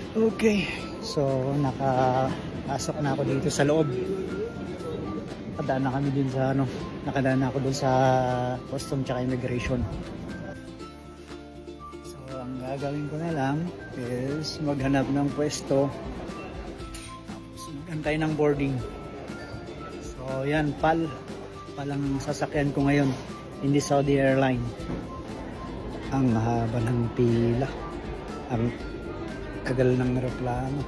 Okay, so nakapasok na ako dito sa loob. Nakadaan na kami din sa nakadaan na ako dun sa custom tsaka immigration. So ang gagawin ko na lang is maghanap ng pwesto, tapos maghantay ng boarding. So yan, PAL ang sasakyan ko ngayon, hindi Saudi Airline. Ang haba ng pila, ang tagal ng aeroplano.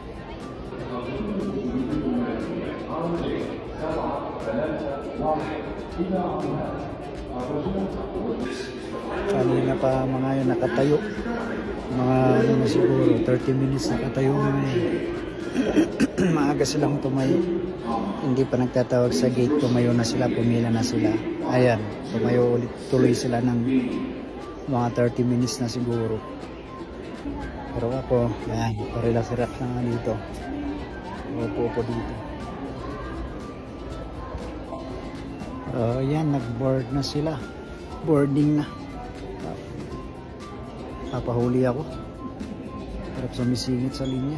Kanina pa mga yun nakatayo, mga na siguro 30 minutes nakatayo na yun. Maaga silang tumayo, hindi pa nagtatawag sa gate, tumayo na sila, pumila na sila. Ayan, tumayo ulit, tuloy sila ng mga 30 minutes na siguro. Pero ako, yan, parelax-relax na nga dito. Upo dito. Yan, nag-board na sila. Boarding na. Papahuli ako. Harap sumisingit sa linya.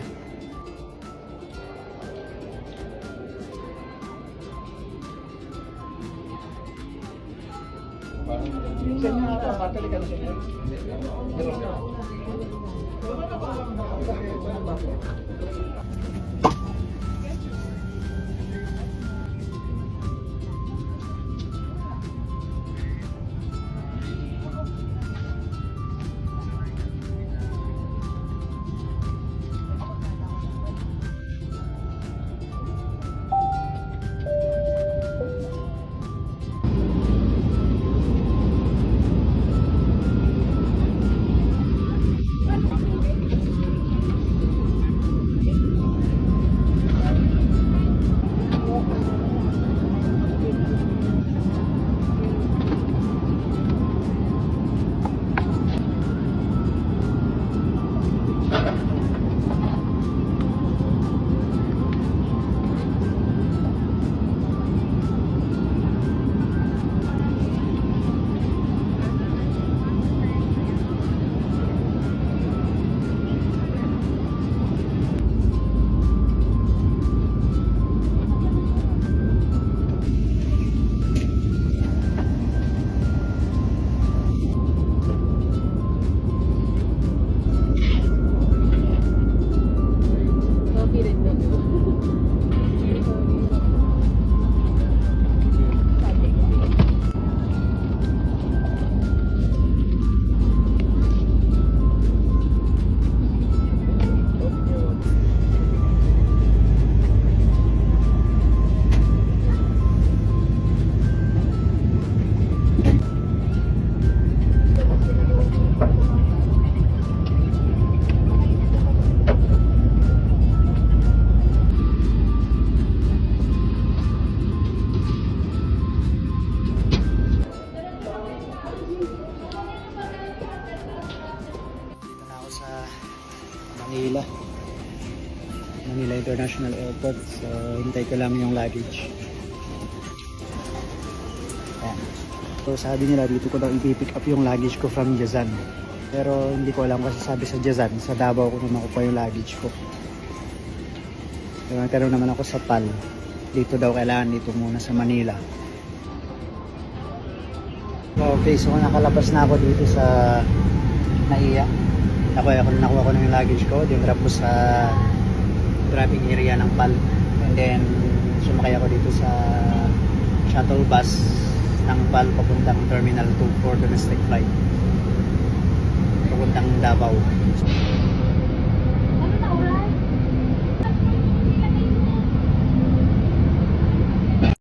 Manila International Airport. So hintay ko lang yung luggage. Ayan. So sabi nila dito ko daw i-pick up yung luggage ko from Jazan. Pero hindi ko alam kasi sabi sa Jazan, sa Davao ko naman kukuha yung luggage ko. So nagtanong naman ako sa PAL. Dito daw kailangan, dito muna sa Manila. Okay, so nakalabas na ako dito sa Naiya. Nakuha ko na yung luggage ko. Then drop ko sa dropping area ng PAL. And then sumakay ako dito sa shuttle bus ng PAL papuntang Terminal 2 for domestic flight. Papuntang Davao.